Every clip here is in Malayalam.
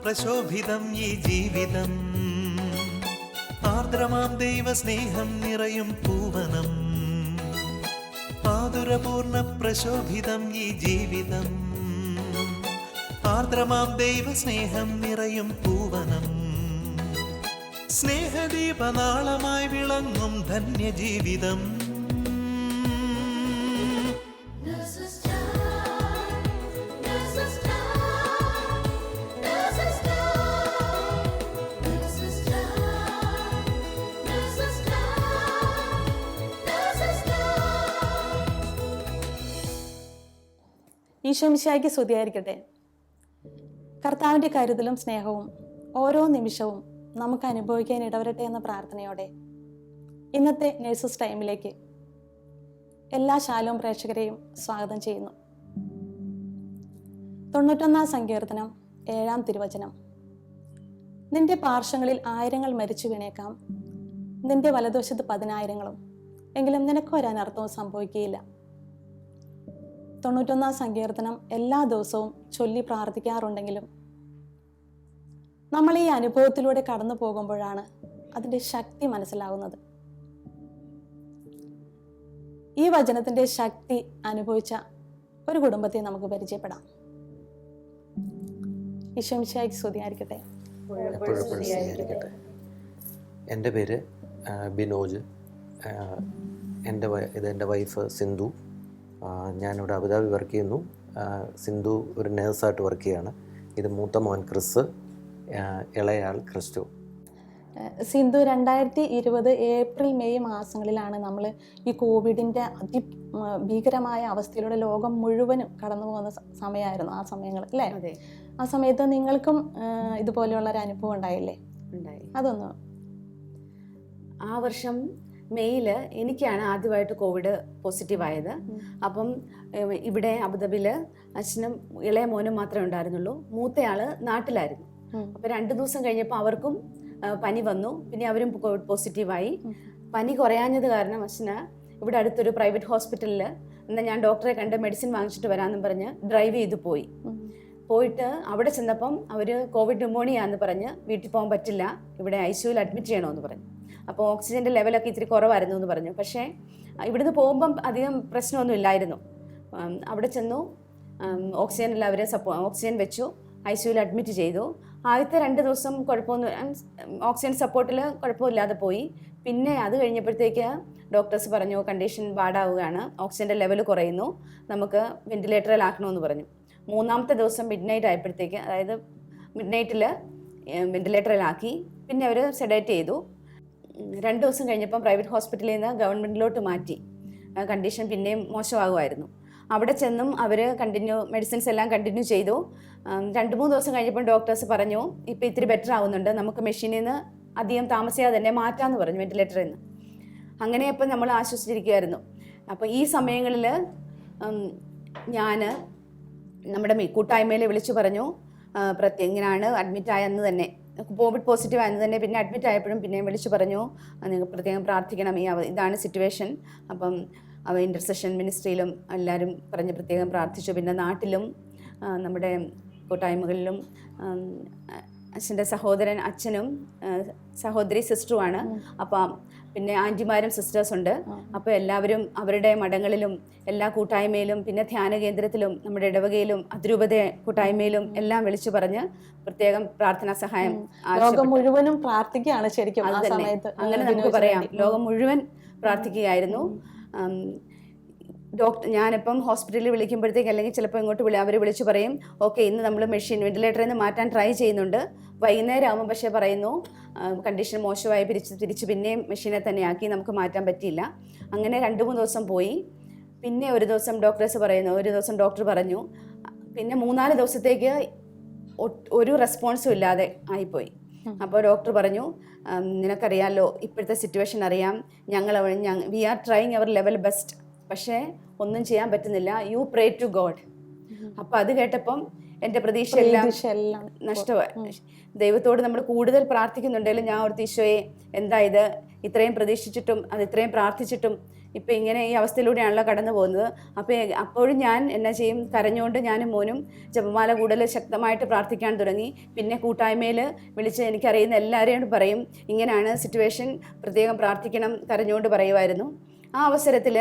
പ്രശോഭിതം ഈ ജീവിതം, ആർദ്രമാം ദൈവസ്നേഹം നിറയും പൂവനം. ആതുരപൂർണ പ്രശോഭിതം ഈ ജീവിതം, ആർദ്രമാം ദൈവസ്നേഹം നിറയും പൂവനം. സ്നേഹദീപനാളമായി വിളങ്ങും ധന്യജീവിതം. ഈശോമിശിഹായ്ക്ക് സ്തുതിയായിരിക്കട്ടെ. കർത്താവിൻ്റെ കരുതലും സ്നേഹവും ഓരോ നിമിഷവും നമുക്ക് അനുഭവിക്കാൻ ഇടവരട്ടെ എന്ന പ്രാർത്ഥനയോടെ ഇന്നത്തെ നേഴ്സസ് ടൈമിലേക്ക് എല്ലാ ശാലോം പ്രേക്ഷകരെയും സ്വാഗതം ചെയ്യുന്നു. 91 സങ്കീർത്തനം 7 തിരുവചനം. നിന്റെ പാർശ്വങ്ങളിൽ 1000 മരിച്ചു വീണേക്കാം, നിന്റെ വലതുവശത്ത് 10,000, എങ്കിലും നിനക്ക് ഒരനർത്ഥവും സംഭവിക്കുകയില്ല. 91 സങ്കീർത്തനം എല്ലാ ദിവസവും ചൊല്ലി പ്രാർത്ഥിക്കാറുണ്ടെങ്കിലും നമ്മൾ ഈ അനുഭവത്തിലൂടെ കടന്നു പോകുമ്പോഴാണ് അതിൻ്റെ ശക്തി മനസ്സിലാകുന്നത്. ഈ വചനത്തിൻ്റെ ശക്തി അനുഭവിച്ച ഒരു കുടുംബത്തെ നമുക്ക് പരിചയപ്പെടാം. ഈശോമിശിഹായ്ക്ക് സ്തുതിയായിരിക്കട്ടെ. എൻ്റെ പേര് ബിനോജ്. എൻ്റെ വൈഫ് സിന്ധു. ഞാനിവിടെ അബുദാബി വർക്ക് ചെയ്യുന്നു. സിന്ധു ഒരു നേഴ്സായിട്ട് വർക്ക് ചെയ്യുകയാണ്. ഇത് മൂത്ത മോൻ ക്രിസ്, ഇളയാൾ ക്രിസ്റ്റോ. സിന്ധു, 2020 ഏപ്രിൽ മെയ് മാസങ്ങളിലാണ് നമ്മൾ ഈ കോവിഡിൻ്റെ ഭീകരമായ അവസ്ഥയിലൂടെ ലോകം മുഴുവനും കടന്നു പോകുന്ന സമയമായിരുന്നു ആ സമയങ്ങൾ, അല്ലേ? അതെ. ആ സമയത്ത് നിങ്ങൾക്കും ഇതുപോലെയുള്ള ഒരു അനുഭവം ഉണ്ടായില്ലേ? ഉണ്ടായി. അതൊന്ന്. ആ വർഷം മെയ്യിൽ എനിക്കാണ് ആദ്യമായിട്ട് കോവിഡ് പോസിറ്റീവായത്. അപ്പം ഇവിടെ അബുദാബിയിൽ അച്ഛനും ഇളയ മോനും മാത്രമേ ഉണ്ടായിരുന്നുള്ളൂ. മൂത്തയാൾ നാട്ടിലായിരുന്നു. അപ്പം 2 ദിവസം കഴിഞ്ഞപ്പോൾ അവർക്കും പനി വന്നു. പിന്നെ അവരും കോവിഡ് പോസിറ്റീവായി. പനി കുറയാഞ്ഞത് കാരണം അച്ഛന് ഇവിടെ അടുത്തൊരു പ്രൈവറ്റ് ഹോസ്പിറ്റലിൽ എന്നാൽ ഞാൻ ഡോക്ടറെ കണ്ട് മെഡിസിൻ വാങ്ങിച്ചിട്ട് വരാമെന്നും പറഞ്ഞ് ഡ്രൈവ് ചെയ്ത് പോയിട്ട് അവിടെ ചെന്നപ്പം അവർ കോവിഡ് ന്യൂമോണിയ എന്ന് പറഞ്ഞ് വീട്ടിൽ പോകാൻ പറ്റില്ല, ഇവിടെ ICUവിൽ അഡ്മിറ്റ് ചെയ്യണമെന്ന് പറഞ്ഞു. അപ്പോൾ ഓക്സിജൻ്റെ ലെവലൊക്കെ ഇത്തിരി കുറവായിരുന്നു എന്ന് പറഞ്ഞു. പക്ഷേ ഇവിടുന്ന് പോകുമ്പം അധികം പ്രശ്നമൊന്നും ഇല്ലായിരുന്നു. അവിടെ ചെന്നു, ഓക്സിജൻ ഓക്സിജൻ വെച്ചു, ICUവിൽ അഡ്മിറ്റ് ചെയ്തു. ആദ്യത്തെ 2 ദിവസം കുഴപ്പമൊന്നും, ഓക്സിജൻ സപ്പോർട്ടിൽ കുഴപ്പമില്ലാതെ പോയി. പിന്നെ അത് കഴിഞ്ഞപ്പോഴത്തേക്ക് ഡോക്ടേഴ്സ് പറഞ്ഞു കണ്ടീഷൻ ബാഡാവുകയാണ്, ഓക്സിജൻ്റെ ലെവൽ കുറയുന്നു, നമുക്ക് വെന്റിലേറ്ററിലാക്കണമെന്ന് പറഞ്ഞു. 3-ാമത്തെ ദിവസം മിഡ്നൈറ്റ് ആയപ്പോഴത്തേക്ക്, അതായത് മിഡ്നൈറ്റിൽ വെന്റിലേറ്ററിലാക്കി. പിന്നെ അവർ സെഡേറ്റ് ചെയ്തു. 2 ദിവസം കഴിഞ്ഞപ്പം പ്രൈവറ്റ് ഹോസ്പിറ്റലിൽ നിന്ന് ഗവൺമെൻറ്റിലോട്ട് മാറ്റി. കണ്ടീഷൻ പിന്നെയും മോശമാകുമായിരുന്നു. അവിടെ ചെന്നും അവർ മെഡിസിൻസ് എല്ലാം കണ്ടിന്യൂ ചെയ്തു. 2-3 ദിവസം കഴിഞ്ഞപ്പോൾ ഡോക്ടേഴ്സ് പറഞ്ഞു ഇപ്പോൾ ഇത്തിരി ബെറ്റർ ആവുന്നുണ്ട്, നമുക്ക് മെഷീനിൽ നിന്ന് അധികം താമസിയാതെ തന്നെ മാറ്റാമെന്ന് പറഞ്ഞു, വെന്റിലേറ്ററിൽ നിന്ന്. അങ്ങനെ അപ്പോൾ നമ്മൾ ആശ്വസിച്ചിരിക്കുമായിരുന്നു. അപ്പോൾ ഈ സമയങ്ങളിൽ ഞാൻ നമ്മുടെ കൂട്ടായ്മയിൽ വിളിച്ചു പറഞ്ഞു, ഇങ്ങനെയാണ് അഡ്മിറ്റ് ആയെന്ന് തന്നെ, കോവിഡ് പോസിറ്റീവ് ആയെന്ന് തന്നെ. പിന്നെ അഡ്മിറ്റ് ആയപ്പോഴും പിന്നെയും വിളിച്ചു പറഞ്ഞു നിങ്ങൾ പ്രത്യേകം പ്രാർത്ഥിക്കണം, ഇതാണ് സിറ്റുവേഷൻ. അപ്പം ഇൻ്റർസെഷൻ മിനിസ്ട്രിയിലും എല്ലാവരും പറഞ്ഞ് പ്രത്യേകം പ്രാർത്ഥിച്ചു. പിന്നെ നാട്ടിലും നമ്മുടെ കൂട്ടായ്മകളിലും അച്ഛൻ്റെ സഹോദരൻ അച്ഛനും സഹോദരി സിസ്റ്ററുമാണ്. അപ്പം പിന്നെ ആൻറ്റിമാരും സിസ്റ്റേഴ്സ് ഉണ്ട്. അപ്പോൾ എല്ലാവരും അവരുടെ മഠങ്ങളിലും എല്ലാ കൂട്ടായ്മയിലും പിന്നെ ധ്യാന കേന്ദ്രത്തിലും നമ്മുടെ ഇടവകയിലും അതിരൂപത കൂട്ടായ്മയിലും എല്ലാം വിളിച്ചു പറഞ്ഞ് പ്രത്യേകം പ്രാർത്ഥനാ സഹായം ലോകം മുഴുവനും പ്രാർത്ഥിക്കുകയാണ് ശരിക്കും. അങ്ങനെ നമുക്ക് പറയാം, ലോകം മുഴുവൻ പ്രാർത്ഥിക്കുകയായിരുന്നു. ഞാനിപ്പം ഹോസ്പിറ്റലിൽ വിളിക്കുമ്പോഴത്തേക്ക് അല്ലെങ്കിൽ ചിലപ്പോൾ ഇങ്ങോട്ട് അവർ വിളിച്ച് പറയും ഓക്കെ ഇന്ന് നമ്മൾ മെഷീൻ വെന്റിലേറ്ററിൽ നിന്ന് മാറ്റാൻ ട്രൈ ചെയ്യുന്നുണ്ട്, വൈകുന്നേരം ആകുമ്പോൾ പക്ഷേ പറയുന്നു കണ്ടീഷൻ മോശമായി തിരിച്ച് പിന്നെയും മെഷീനെ തന്നെ ആക്കി, നമുക്ക് മാറ്റാൻ പറ്റിയില്ല. അങ്ങനെ 2-3 ദിവസം പോയി. പിന്നെ ഒരു ദിവസം ഡോക്ടർ പറഞ്ഞു പിന്നെ 3-4 ദിവസത്തേക്ക് ഒരു റെസ്പോൺസും ഇല്ലാതെ ആയിപ്പോയി. അപ്പോൾ ഡോക്ടർ പറഞ്ഞു നിനക്കറിയാമല്ലോ ഇപ്പോഴത്തെ സിറ്റുവേഷൻ അറിയാം, we are trying our level best, പക്ഷേ ഒന്നും ചെയ്യാൻ പറ്റുന്നില്ല, യു പ്രേ ടു ഗോഡ്. അപ്പോൾ അത് കേട്ടപ്പം എൻ്റെ പ്രതീക്ഷയെല്ലാം എല്ലാം നഷ്ടമായി. ദൈവത്തോട് നമ്മൾ കൂടുതൽ പ്രാർത്ഥിക്കുന്നുണ്ടെങ്കിലും ഞാൻ ഓർത്ത് ഈശോയെ എന്താ ഇത്, ഇത്രയും പ്രതീക്ഷിച്ചിട്ടും അത് ഇത്രയും പ്രാർത്ഥിച്ചിട്ടും ഇപ്പം ഇങ്ങനെ ഈ അവസ്ഥയിലൂടെയാണല്ലോ കടന്നു പോകുന്നത്. അപ്പോഴും ഞാൻ എന്നാ ചെയ്യും, കരഞ്ഞുകൊണ്ട് ഞാനും മോനും ജപമാല കൂടുതൽ ശക്തമായിട്ട് പ്രാർത്ഥിക്കാൻ തുടങ്ങി. പിന്നെ കൂട്ടായ്മയിൽ വിളിച്ച് എനിക്കറിയുന്ന എല്ലാവരെയും പറയും, ഇങ്ങനെയാണ് സിറ്റുവേഷൻ, പ്രത്യേകം പ്രാർത്ഥിക്കണം, കരഞ്ഞുകൊണ്ട് പറയുമായിരുന്നു. ആ അവസരത്തിൽ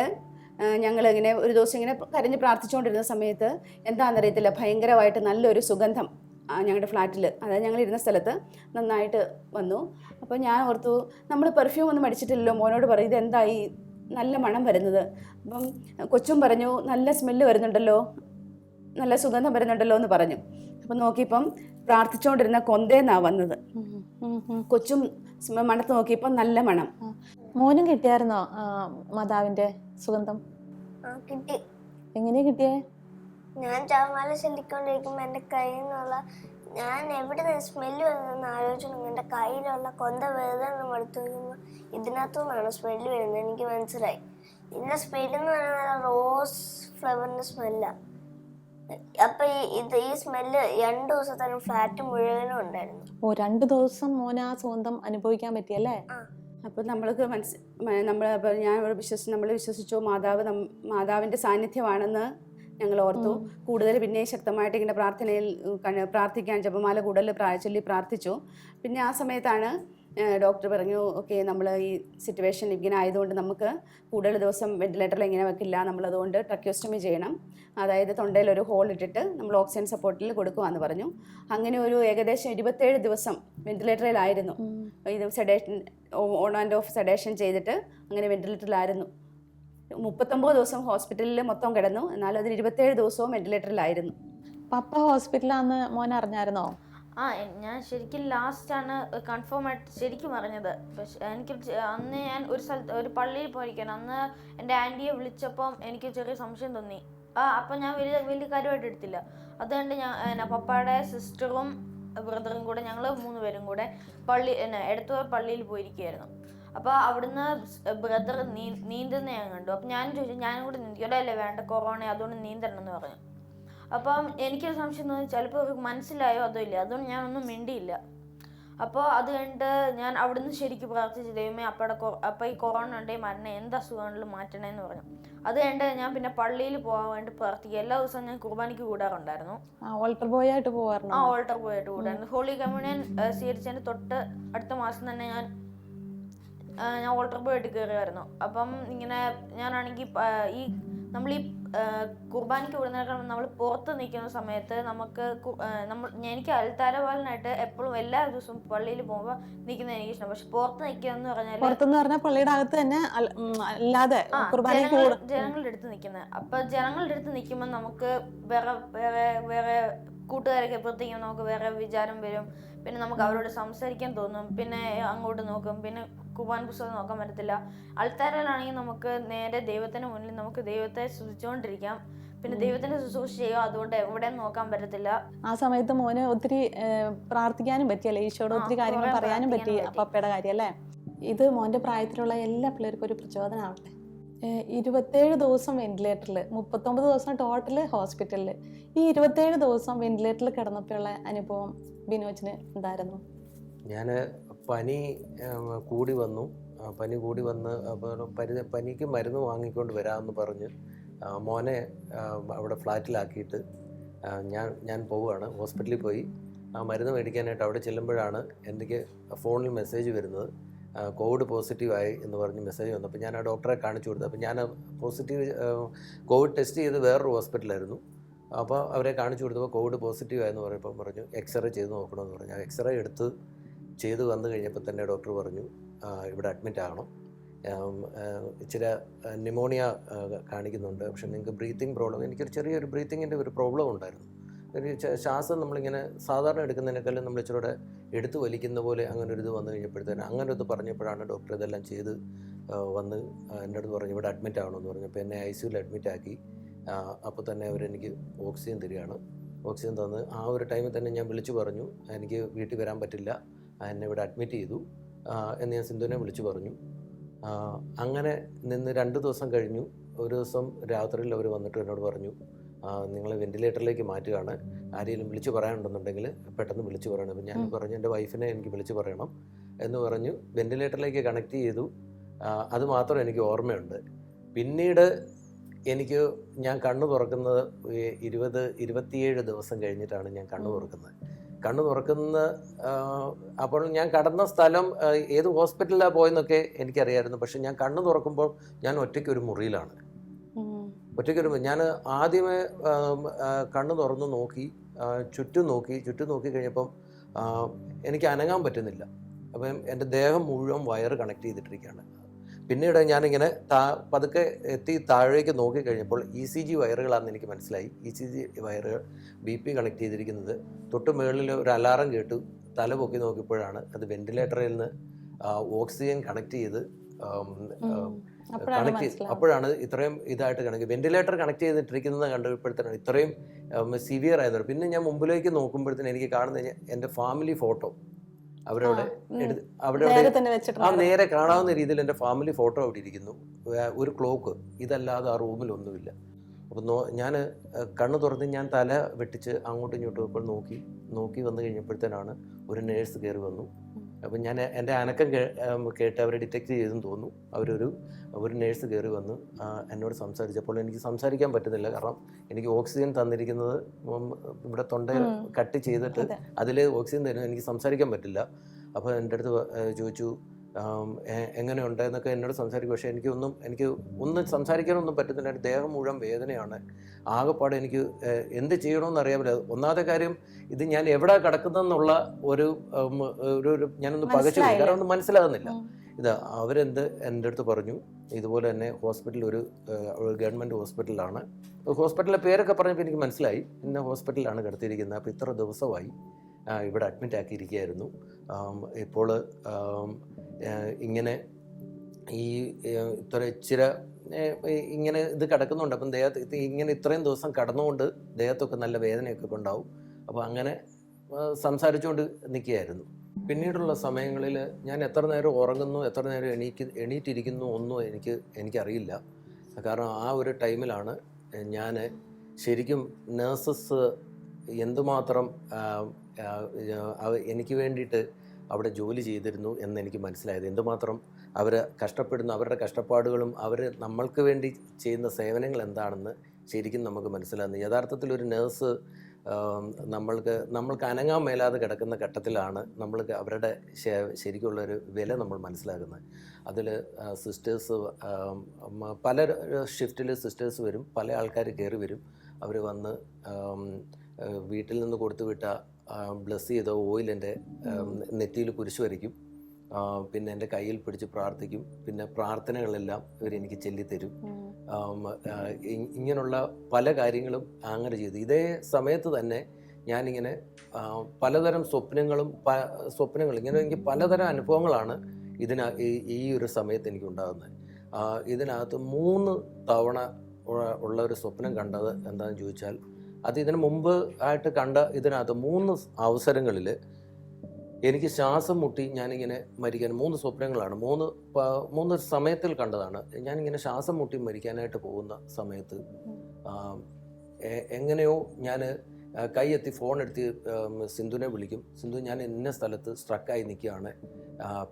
ഞങ്ങളിങ്ങനെ ഒരു ദിവസം ഇങ്ങനെ കരഞ്ഞ് പ്രാർത്ഥിച്ചുകൊണ്ടിരുന്ന സമയത്ത് എന്താണെന്നറിയത്തില്ല, ഭയങ്കരമായിട്ട് നല്ലൊരു സുഗന്ധം ഞങ്ങളുടെ ഫ്ലാറ്റിൽ, അതായത് ഞങ്ങളിരുന്ന സ്ഥലത്ത് നന്നായിട്ട് വന്നു. അപ്പോൾ ഞാൻ ഓർത്തു, നമ്മൾ പെർഫ്യൂം ഒന്നും അടിച്ചിട്ടില്ലല്ലോ, മോനോട് പറയും ഇതെന്തായി നല്ല മണം വരുന്നത്. അപ്പം കൊച്ചും പറഞ്ഞു നല്ല സ്മെല്ല് വരുന്നുണ്ടല്ലോ, നല്ല സുഗന്ധം വരുന്നുണ്ടല്ലോ എന്ന് പറഞ്ഞു. അപ്പം നോക്കിയപ്പം പ്രാർത്ഥിച്ചുകൊണ്ടിരുന്ന കൊന്തേന്നാണ് വന്നത്. കൊച്ചും മണത്ത് നോക്കിയപ്പം നല്ല മണം. മോനും കിട്ടിയായിരുന്നോ മാതാവിന്റെ സുഗന്ധം? കിട്ടി. എങ്ങനെയാ കിട്ടിയേ? ഞാൻ ജപമാല ചൊല്ലിക്കൊണ്ടിരിക്കുമ്പോൾ എൻ്റെ കയ്യിൽ നിന്നുള്ള, ഞാൻ എവിടെ നിന്ന് സ്മെല്ല് വരുന്നതെന്ന് ആലോചിച്ചു. എൻ്റെ കയ്യിലുള്ള കൊന്ത വെറുതെ എടുത്തു നോക്കുമ്പോൾ ഇതിനകത്തു നിന്നാണ് സ്മെല്ല് വരുന്നത്. എനിക്ക് മനസ്സിലായി ഇതിൻ്റെ സ്മെല്ലെന്ന് പറയുന്നത് റോസ് ഫ്ലവറിൻ്റെ സ്മെല്ലാണ്. അപ്പം ഈ സ്മെല്ല് 2 ദിവസത്തേനും ഫ്ലാറ്റ് മുഴുവനും ഉണ്ടായിരുന്നു. 2 ദിവസം മോൻ ആ സുഗന്ധം അനുഭവിക്കാൻ പറ്റിയല്ലേ? അപ്പോൾ നമ്മൾക്ക് നമ്മൾ വിശ്വസിച്ചു മാതാവിൻ്റെ സാന്നിധ്യമാണെന്ന് ഞങ്ങൾ ഓർത്തു. കൂടുതൽ പിന്നെ ശക്തമായിട്ട് ഇങ്ങനെ പ്രാർത്ഥിക്കാൻ ജപമാല കൂടുതൽ ചൊല്ലി പ്രാർത്ഥിച്ചു. പിന്നെ ആ സമയത്താണ് ഡോക്ടർ പറഞ്ഞു, ഓക്കെ നമ്മൾ ഈ സിറ്റുവേഷൻ ഇങ്ങനെ ആയതുകൊണ്ട് നമുക്ക് കൂടുതൽ ദിവസം വെന്റിലേറ്ററിൽ ഇങ്ങനെ വെക്കില്ല, നമ്മളതുകൊണ്ട് ട്രക്യോസ്റ്റമി ചെയ്യണം, അതായത് തൊണ്ടയിൽ ഒരു ഹോൾ ഇട്ടിട്ട് നമ്മൾ ഓക്സിജൻ സപ്പോർട്ടിൽ കൊടുക്കുവാന്ന് പറഞ്ഞു. അങ്ങനെ ഒരു ഏകദേശം 27 ദിവസം വെന്റിലേറ്ററിലായിരുന്നു. ഇത് sedation, on and of sedation ചെയ്തിട്ട് അങ്ങനെ വെന്റിലേറ്ററിലായിരുന്നു. 39 ദിവസം ഹോസ്പിറ്റലിൽ മൊത്തം കിടന്നു, എന്നാലും അതിന് 27 ദിവസവും വെന്റിലേറ്ററിലായിരുന്നു. പപ്പ ഹോസ്പിറ്റലാന്ന് മോൻ അറിഞ്ഞായിരുന്നോ? ഞാൻ ശരിക്കും ലാസ്റ്റാണ് കൺഫേം ആയിട്ട് ശരിക്കും അറിഞ്ഞത്. പക്ഷേ എനിക്ക് അന്ന് ഞാൻ ഒരു പള്ളിയിൽ പോയിരിക്കണം. അന്ന് എൻ്റെ ആൻറ്റിയെ വിളിച്ചപ്പം എനിക്ക് ചെറിയ സംശയം തോന്നി. അപ്പം ഞാൻ വലിയ കാര്യമായിട്ട് എടുത്തില്ല. അതുകൊണ്ട് ഞാൻ പപ്പയുടെ സിസ്റ്ററും ബ്രദറും കൂടെ, ഞങ്ങൾ 3 പേരും കൂടെ എടുത്ത പള്ളിയിൽ പോയിരിക്കുകയായിരുന്നു. അപ്പോൾ അവിടുന്ന് ബ്രദർ നീന്തുന്ന ഞാൻ കണ്ടു. അപ്പം ഞാൻ ചോദിച്ചു, ഞാനും കൂടെ നീന്തിയോടല്ലേ, വേണ്ട കൊറോണ അതുകൊണ്ട് നീന്തണം എന്ന് പറഞ്ഞു. അപ്പം എനിക്കൊരു സംശയം തോന്നി, ചിലപ്പോൾ അവർക്ക് മനസ്സിലായോ അതോ ഇല്ല, അതുകൊണ്ട് ഞാനൊന്നും മിണ്ടിയില്ല. അപ്പോൾ അത് കഴിഞ്ഞിട്ട് ഞാൻ അവിടുന്ന് ശരിക്കും പ്രാർത്ഥിച്ചു, ദൈവമേ അപ്പം ഈ കൊറോണ ഉണ്ടെങ്കിൽ മരണം എന്ത് അസുഖങ്ങളിലും മാറ്റണേന്ന് പറഞ്ഞു. അത് കഴിഞ്ഞിട്ട് ഞാൻ പിന്നെ പള്ളിയിൽ പോകാൻ വേണ്ടി പ്രാർത്ഥിക്കുക. എല്ലാ ദിവസവും ഞാൻ കുർബാനയ്ക്ക് കൂടാറുണ്ടായിരുന്നു. ഓൾട്ടർ ബോയ് ആയിട്ട് പോകാറുണ്ട്? ഓൾട്ടർ ബോയ് ആയിട്ട് കൂടായിരുന്നു. ഹോളി കമ്മ്യൂണിയൻ സ്വീകരിച്ചതിന് തൊട്ട് അടുത്ത മാസം തന്നെ ഞാൻ ഓൾട്ടർ ബോയ് ആയിട്ട് കയറിയായിരുന്നു. അപ്പം ഇങ്ങനെ ഞാനാണെങ്കിൽ നമ്മൾ ഈ കുർബാനയ്ക്ക് വിടുന്നതിനേക്കാൾ നമ്മൾ പുറത്ത് നിൽക്കുന്ന സമയത്ത് എനിക്ക് അൽത്താരപാലനായിട്ട് എപ്പോഴും എല്ലാ ദിവസവും പള്ളിയിൽ പോകുമ്പോൾ നിൽക്കുന്നത് എനിക്ക് ഇഷ്ടം. പക്ഷെ പുറത്ത് നിൽക്കുകയെന്ന് പറഞ്ഞാൽ പള്ളിയുടെ അകത്ത് തന്നെ അല്ലാതെ ജനങ്ങളുടെ അടുത്ത് നിൽക്കുന്നത്. അപ്പൊ ജനങ്ങളുടെ അടുത്ത് നിൽക്കുമ്പോൾ നമുക്ക് വേറെ കൂട്ടുകാരൊക്കെ പ്രത്യേകം നമുക്ക് വേറെ വിചാരം വരും. പിന്നെ നമുക്ക് അവരോട് സംസാരിക്കാൻ തോന്നും. പിന്നെ അങ്ങോട്ട് നോക്കും. പിന്നെ കുർബാന പുസ്തകം നോക്കാൻ പറ്റത്തില്ല. അൾത്താരയിലാണെങ്കിൽ നമുക്ക് നേരെ ദൈവത്തിന് മുന്നിൽ നമുക്ക് ദൈവത്തെ സ്തുതിച്ചുകൊണ്ടിരിക്കാം. പിന്നെ ദൈവത്തിന്റെ ശുശ്രൂഷ ചെയ്യുക, അതുകൊണ്ട് എവിടെയും നോക്കാൻ പറ്റത്തില്ല. ആ സമയത്ത് മോന് ഒത്തിരി പ്രാർത്ഥിക്കാനും പറ്റിയല്ലേ, ഈശോയോട് ഒത്തിരി കാര്യങ്ങൾ പറയാനും പറ്റി പപ്പയുടെ കാര്യം അല്ലേ? ഇത് മോന്റെ പ്രായത്തിലുള്ള എല്ലാ പിള്ളേർക്കും ഒരു പ്രചോദനമാവട്ടെ. 27 ദിവസം വെന്റിലേറ്ററിൽ, 39 ദിവസം ടോട്ടൽ ഹോസ്പിറ്റലിൽ. ഈ 27 ദിവസം വെന്റിലേറ്ററിൽ കിടന്നപ്പോഴുള്ള അനുഭവം ബിനോജിന് എന്തായിരുന്നു? ഞാൻ പനി കൂടി വന്നു. അപ്പോൾ പനിക്ക് മരുന്ന് വാങ്ങിക്കൊണ്ട് വരാമെന്ന് പറഞ്ഞ് മോനെ അവിടെ ഫ്ലാറ്റിലാക്കിയിട്ട് ഞാൻ പോവുകയാണ്. ഹോസ്പിറ്റലിൽ പോയി മരുന്ന് മേടിക്കാനായിട്ട് അവിടെ ചെല്ലുമ്പോഴാണ് എനിക്ക് ഫോണിൽ മെസ്സേജ് വരുന്നത്, കോവിഡ് പോസിറ്റീവായി എന്ന് പറഞ്ഞ് മെസ്സേജ് വന്നു. അപ്പോൾ ഞാൻ ആ ഡോക്ടറെ കാണിച്ചു കൊടുത്തു. അപ്പോൾ ഞാൻ കോവിഡ് ടെസ്റ്റ് ചെയ്ത് വേറൊരു ഹോസ്പിറ്റലായിരുന്നു. അപ്പോൾ അവരെ കാണിച്ചു കൊടുത്തപ്പോൾ കോവിഡ് പോസിറ്റീവായെന്ന് പറയുമ്പോൾ പറഞ്ഞു എക്സ്റേ ചെയ്ത് നോക്കണമെന്ന് പറഞ്ഞു. ആ എക്സ്റേ ചെയ്ത് വന്നു കഴിഞ്ഞപ്പോൾ തന്നെ ഡോക്ടർ പറഞ്ഞു ഇവിടെ അഡ്മിറ്റ് ആകണം, ഇച്ചിരി ന്യൂമോണിയ കാണിക്കുന്നുണ്ട്, പക്ഷേ നിങ്ങൾക്ക് ബ്രീത്തിങ് പ്രോബ്ലം, എനിക്കൊരു ചെറിയൊരു ബ്രീത്തിങ്ങിൻ്റെ ഒരു പ്രോബ്ലം ഉണ്ടായിരുന്നു. ഒരു ശ്വാസം നമ്മളിങ്ങനെ സാധാരണ എടുക്കുന്നതിനേക്കാളും നമ്മൾ ഇച്ചിരൂടെ എടുത്തു വലിക്കുന്ന പോലെ അങ്ങനെ ഒരു ഇത് വന്നു കഴിഞ്ഞപ്പോഴത്തേനും അങ്ങനെ ഇത് പറഞ്ഞപ്പോഴാണ് ഡോക്ടർ ഇതെല്ലാം ചെയ്ത് വന്ന് എൻ്റെ അടുത്ത് പറഞ്ഞു ഇവിടെ അഡ്മിറ്റ് ആകണമെന്ന് പറഞ്ഞു. അപ്പോൾ എന്നെ ICUവിൽ അഡ്മിറ്റ് ആക്കി. അപ്പോൾ തന്നെ അവരെനിക്ക് ഓക്സിജൻ തരികയാണ്. ഓക്സിജൻ തന്ന് ആ ഒരു ടൈമിൽ തന്നെ ഞാൻ വിളിച്ചു പറഞ്ഞു എനിക്ക് വീട്ടിൽ വരാൻ പറ്റില്ല, എന്നെ ഇവിടെ അഡ്മിറ്റ് ചെയ്തു എന്ന് ഞാൻ സിന്ധുവിനെ വിളിച്ചു പറഞ്ഞു. അങ്ങനെ നിന്ന് 2 ദിവസം കഴിഞ്ഞു. ഒരു ദിവസം രാത്രിയിൽ അവർ വന്നിട്ട് എന്നോട് പറഞ്ഞു നിങ്ങളെ വെന്റിലേറ്ററിലേക്ക് മാറ്റുകയാണ്, ആരെങ്കിലും വിളിച്ചു പറയാനുണ്ടെന്നുണ്ടെങ്കിൽ പെട്ടെന്ന് വിളിച്ചു പറയണം. അപ്പം ഞാൻ പറഞ്ഞു എൻ്റെ വൈഫിനെ എനിക്ക് വിളിച്ചു പറയണം എന്ന് പറഞ്ഞു. വെന്റിലേറ്ററിലേക്ക് കണക്ട് ചെയ്തു. അത് മാത്രം എനിക്ക് ഓർമ്മയുണ്ട്. പിന്നീട് ഞാൻ കണ്ണു തുറക്കുന്നത് 27 ദിവസം കഴിഞ്ഞിട്ടാണ് ഞാൻ കണ്ണു തുറക്കുന്നത്. കണ്ണു തുറക്കുന്ന അപ്പോൾ ഞാൻ കടന്ന സ്ഥലം ഏത് ഹോസ്പിറ്റലിലാണ് പോയെന്നൊക്കെ എനിക്കറിയായിരുന്നു. പക്ഷെ ഞാൻ കണ്ണു തുറക്കുമ്പോൾ ഞാൻ ഒറ്റയ്ക്കൊരു മുറിയിലാണ്. ഞാൻ ആദ്യമേ കണ്ണു തുറന്ന് നോക്കി, ചുറ്റും നോക്കി കഴിഞ്ഞപ്പം എനിക്ക് അനങ്ങാൻ പറ്റുന്നില്ല. അപ്പം എൻ്റെ ദേഹം മുഴുവൻ വയറ് കണക്ട് ചെയ്തിട്ടിരിക്കുകയാണ്. പിന്നീട് ഞാനിങ്ങനെ പതുക്കെ എത്തി താഴേക്ക് നോക്കിക്കഴിഞ്ഞപ്പോൾ ECG വയറുകളാണെന്ന് എനിക്ക് മനസ്സിലായി. ECG വയറുകൾ BP കണക്ട് ചെയ്തിരിക്കുന്നത്. തൊട്ട് മുകളിൽ ഒരു അലാറം കേട്ടു. തല പൊക്കി നോക്കിയപ്പോഴാണ് അത് വെന്റിലേറ്ററിൽ നിന്ന് ഓക്സിജൻ കണക്ട് ചെയ്ത് അപ്പോഴാണ് ഇത്രയും ഇതായിട്ട് കണക്ട്. വെന്റിലേറ്റർ കണക്ട് ചെയ്തിട്ടിരിക്കുന്നത് കണ്ടപ്പോഴത്തേനാണ് ഇത്രയും സിവിയർ ആയത്. പിന്നെ ഞാൻ മുമ്പിലേക്ക് നോക്കുമ്പോഴത്തേന് എനിക്ക് കാണുന്ന എൻ്റെ ഫാമിലി ഫോട്ടോ അവരവിടെ നേരെ കാണാവുന്ന രീതിയിൽ എൻ്റെ ഫാമിലി ഫോട്ടോ അവിടെ ഇരിക്കുന്നു. ഒരു ക്ലോക്ക്, ഇതല്ലാതെ ആ റൂമിലൊന്നുമില്ല. അപ്പം ഞാൻ കണ്ണ് തുറന്ന് ഞാൻ തല വെട്ടിച്ച് അങ്ങോട്ടും ഇങ്ങോട്ടും ഇപ്പോൾ നോക്കി വന്നു കഴിഞ്ഞപ്പോഴത്തേനാണ് ഒരു നേഴ്സ് കയറി വന്നു. അപ്പം ഞാൻ എൻ്റെ അനക്കം കേട്ട് അവരെ ഡിറ്റക്ട് ചെയ്തെന്ന് തോന്നുന്നു. ഒരു നേഴ്സ് കയറി വന്ന് എന്നോട് സംസാരിച്ചപ്പോൾ എനിക്ക് സംസാരിക്കാൻ പറ്റുന്നില്ല. കാരണം എനിക്ക് ഓക്സിജൻ തന്നിരിക്കുന്നത് ഇവിടെ തൊണ്ട കട്ട് ചെയ്തിട്ട് അതിൽ ഓക്സിജൻ തരുന്നു, എനിക്ക് സംസാരിക്കാൻ പറ്റില്ല. അപ്പോൾ എൻ്റെ അടുത്ത് ചോദിച്ചു എങ്ങനെയുണ്ട് എന്നൊക്കെ എന്നോട് സംസാരിക്കും. പക്ഷേ എനിക്ക് ഒന്നും സംസാരിക്കാനൊന്നും പറ്റുന്നില്ല. എൻ്റെ ദേഹം മുഴുവൻ വേദനയാണ്. ആകെപ്പാടെ എനിക്ക് എന്ത് ചെയ്യണമെന്ന് അറിയാമല്ലോ. ഒന്നാമത്തെ കാര്യം, ഇത് ഞാൻ എവിടെ കിടക്കുന്നതെന്നുള്ള ഒരു ഞാനൊന്ന് പകച്ചു, കാരണം ഒന്നും മനസ്സിലാകുന്നില്ല. അവരെന്ത് എൻ്റെ അടുത്ത് പറഞ്ഞു, ഇതുപോലെ തന്നെ ഹോസ്പിറ്റൽ ഒരു ഗവൺമെൻറ് ഹോസ്പിറ്റലാണ്. ഹോസ്പിറ്റലിലെ പേരൊക്കെ പറഞ്ഞപ്പോൾ എനിക്ക് മനസ്സിലായി ഇന്ന ഹോസ്പിറ്റലിലാണ് കിടത്തിയിരിക്കുന്നത്. അപ്പോൾ ഇത്ര ദിവസമായി ഇവിടെ അഡ്മിറ്റ് ആക്കിയിരിക്കുകയായിരുന്നു. ഇപ്പോൾ ഇങ്ങനെ ഇങ്ങനെ ഇത് കിടക്കുന്നുണ്ട്. അപ്പം ദേഹത്ത് ഇങ്ങനെ ഇത്രയും ദിവസം കടന്നുകൊണ്ട് ദേഹത്തൊക്കെ നല്ല വേദനയൊക്കെ ഉണ്ടാവും. അപ്പോൾ അങ്ങനെ സംസാരിച്ചുകൊണ്ട് നിൽക്കുകയായിരുന്നു. പിന്നീടുള്ള സമയങ്ങളിൽ ഞാൻ എത്ര നേരം ഉറങ്ങുന്നു, എത്ര നേരം എണീറ്റിരിക്കുന്നു ഒന്നും എനിക്കറിയില്ല. കാരണം ആ ഒരു ടൈമിലാണ് ഞാൻ ശരിക്കും നേഴ്സസ് എന്തുമാത്രം എനിക്ക് വേണ്ടിയിട്ട് അവിടെ ജോലി ചെയ്തിരുന്നു എന്നെനിക്ക് മനസ്സിലായത്. എന്തുമാത്രം അവർ കഷ്ടപ്പെടുന്നു, അവരുടെ കഷ്ടപ്പാടുകളും അവർ നമ്മൾക്ക് വേണ്ടി ചെയ്യുന്ന സേവനങ്ങൾ എന്താണെന്ന് ശരിക്കും നമുക്ക് മനസ്സിലാകുന്നു. യഥാർത്ഥത്തിൽ ഒരു നേഴ്സ് നമ്മൾക്ക് അനങ്ങാൻ മേലാതെ കിടക്കുന്ന ഘട്ടത്തിലാണ് നമ്മൾക്ക് അവരുടെ ശരിക്കുള്ളൊരു വില നമ്മൾ മനസ്സിലാക്കുന്നത്. അതിൽ സിസ്റ്റേഴ്സ് പല ഷിഫ്റ്റിൽ സിസ്റ്റേഴ്സ് വരും, പല ആൾക്കാർ കയറി വരും. അവർ വന്ന് വീട്ടിൽ നിന്ന് കൊടുത്തുവിട്ട ബ്ലസ് ചെയ്ത ഓയിൽ എൻ്റെ നെറ്റിയിൽ കുരിശ് വരയ്ക്കും. പിന്നെ എൻ്റെ കയ്യിൽ പിടിച്ച് പ്രാർത്ഥിക്കും. പിന്നെ പ്രാർത്ഥനകളെല്ലാം ഇവരെനിക്ക് ചൊല്ലിത്തരും. ഇങ്ങനെയുള്ള പല കാര്യങ്ങളും അങ്ങനെ ചെയ്തു. ഇതേ സമയത്ത് തന്നെ ഞാനിങ്ങനെ പലതരം സ്വപ്നങ്ങൾ ഇങ്ങനെ എനിക്ക് പലതരം അനുഭവങ്ങളാണ് ഈ ഒരു സമയത്ത് എനിക്കുണ്ടാകുന്നത്. ഇതിനകത്ത് 3 തവണ ഉള്ള ഒരു സ്വപ്നം കണ്ടത് എന്താണെന്ന് ചോദിച്ചാൽ, അത് ഇതിന് മുമ്പ് ആയിട്ട് കണ്ട ഇതിനകത്ത് 3 അവസരങ്ങളിൽ എനിക്ക് ശ്വാസം മുട്ടി ഞാനിങ്ങനെ മരിക്കാൻ 3 സ്വപ്നങ്ങളാണ്. 3 സമയത്തിൽ കണ്ടതാണ്. ഞാനിങ്ങനെ ശ്വാസം മുട്ടി മരിക്കാനായിട്ട് പോകുന്ന സമയത്ത് എങ്ങനെയോ ഞാൻ കൈയെത്തി ഫോൺ എടുത്ത് സിന്ധുവിനെ വിളിക്കും. സിന്ധു, ഞാൻ ഇന്ന സ്ഥലത്ത് സ്ട്രക്കായി നിൽക്കുകയാണ്,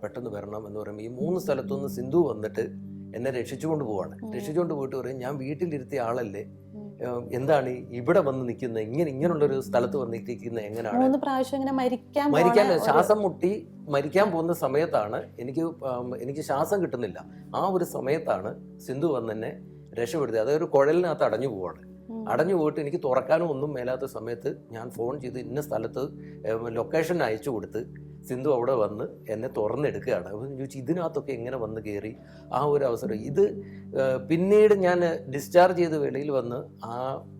പെട്ടെന്ന് വരണം എന്ന് പറയുമ്പോൾ ഈ 3 സ്ഥലത്തുനിന്ന് സിന്ധു വന്നിട്ട് എന്നെ രക്ഷിച്ചുകൊണ്ട് പോവാണ്. രക്ഷിച്ചുകൊണ്ട് പോയിട്ട് പറയും, ഞാൻ വീട്ടിലിരുത്തിയ ആളല്ലേ, എന്താണ് ഇവിടെ വന്ന് നിൽക്കുന്നത്, ഇങ്ങനെയുള്ളൊരു സ്ഥലത്ത് വന്നിരിക്കുന്നത് എങ്ങനെയാണ്? മരിക്കാൻ ശ്വാസം മുട്ടി മരിക്കാൻ പോകുന്ന സമയത്താണ് എനിക്ക് ശ്വാസം കിട്ടുന്നില്ല. ആ ഒരു സമയത്താണ് സിന്ധു വന്ന് എന്നെ രക്ഷപ്പെടുത്തി. അതൊരു കുഴലിനകത്ത് അടഞ്ഞു പോവാണ്. അടഞ്ഞു പോയിട്ട് എനിക്ക് തുറക്കാനും ഒന്നും മേലാത്ത സമയത്ത് ഞാൻ ഫോൺ ചെയ്ത് ഇന്ന സ്ഥലത്ത് ലൊക്കേഷൻ അയച്ചു കൊടുത്ത് സിന്ധു അവിടെ വന്ന് എന്നെ തുറന്നെടുക്കുകയാണ്. അപ്പം ചോദിച്ചു, ഇതിനകത്തൊക്കെ എങ്ങനെ വന്ന് കയറി? ആ ഒരു അവസരം ഇത് പിന്നീട് ഞാൻ ഡിസ്ചാർജ് ചെയ്ത് വെളിയിൽ വന്ന് ആ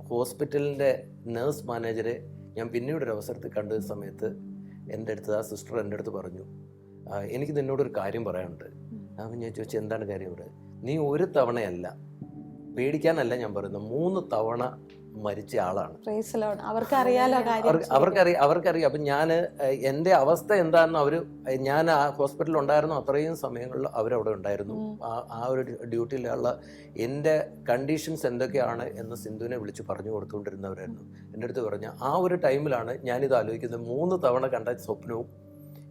ഹോസ്പിറ്റലിൻ്റെ നേഴ്സ് മാനേജറെ ഞാൻ പിന്നീടൊരു അവസരത്തിൽ കണ്ട സമയത്ത് ആ സിസ്റ്റർ എൻ്റെ അടുത്ത് പറഞ്ഞു, എനിക്ക് നിന്നോടൊരു കാര്യം പറയാനുണ്ട്. അപ്പം ഞാൻ ചോദിച്ചു, എന്താണ് കാര്യം? ഇവിടെ നീ ഒരു തവണയല്ല, പേടിക്കാനല്ല ഞാൻ പറയുന്നത്, 3 തവണ മരിച്ച ആളാണ്. Praise the Lord. അവർക്ക് അറിയാലോ കാര്യം. അവർക്കറിയാം. അപ്പം ഞാൻ എൻ്റെ അവസ്ഥ എന്താണെന്ന് ഞാൻ ആ ഹോസ്പിറ്റലിൽ ഉണ്ടായിരുന്നു അത്രയും സമയങ്ങളിൽ അവരവിടെ ഉണ്ടായിരുന്നു. ആ ഒരു ഡ്യൂട്ടിയിലുള്ള എൻ്റെ കണ്ടീഷൻസ് എന്തൊക്കെയാണ് എന്ന് സിന്ധുവിനെ വിളിച്ച് പറഞ്ഞു കൊടുത്തുകൊണ്ടിരുന്നവരായിരുന്നു. എൻ്റെ അടുത്ത് പറഞ്ഞ ആ ഒരു ടൈമിലാണ് ഞാനിത് ആലോചിക്കുന്നത്. 3 തവണ കണ്ട സ്വപ്നവും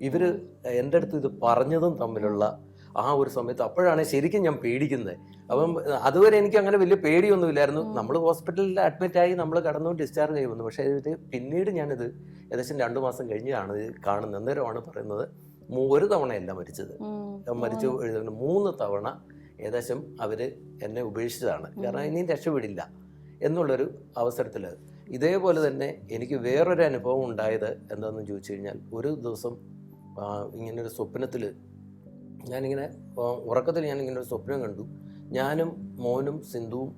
ഇവർ എൻ്റെ അടുത്ത് ഇത് പറഞ്ഞതും തമ്മിലുള്ള ആ ഒരു സമയത്ത് അപ്പോഴാണ് ശരിക്കും ഞാൻ പേടിക്കുന്നത്. അപ്പം അതുവരെ എനിക്ക് അങ്ങനെ വലിയ പേടിയൊന്നുമില്ലായിരുന്നു. നമ്മൾ ഹോസ്പിറ്റലിൽ അഡ്മിറ്റായി നമ്മൾ കടന്നു ഡിസ്ചാർജ് ആയി വന്നു. പക്ഷേ ഇത് പിന്നീട് ഞാനിത് ഏകദേശം 2 മാസം കഴിഞ്ഞാണ് ഇത് കാണുന്നത്. അന്നേരമാണ് പറയുന്നത് 1 തവണയല്ല മരിച്ചത്, മരിച്ചു 3 തവണ ഏകദേശം അവർ എന്നെ ഉപേക്ഷിച്ചതാണ്. കാരണം ഇനിയും രക്ഷപ്പെടില്ല എന്നുള്ളൊരു അവസരത്തിൽ. ഇതേപോലെ തന്നെ എനിക്ക് വേറൊരു അനുഭവം ഉണ്ടായത് എന്താണെന്ന് ചോദിച്ചു കഴിഞ്ഞാൽ, ഒരു ദിവസം ഇങ്ങനൊരു സ്വപ്നത്തിൽ ഞാനിങ്ങനെ ഉറക്കത്തിൽ ഞാനിങ്ങനൊരു സ്വപ്നം കണ്ടു. ഞാനും മോനും സിന്ധുവും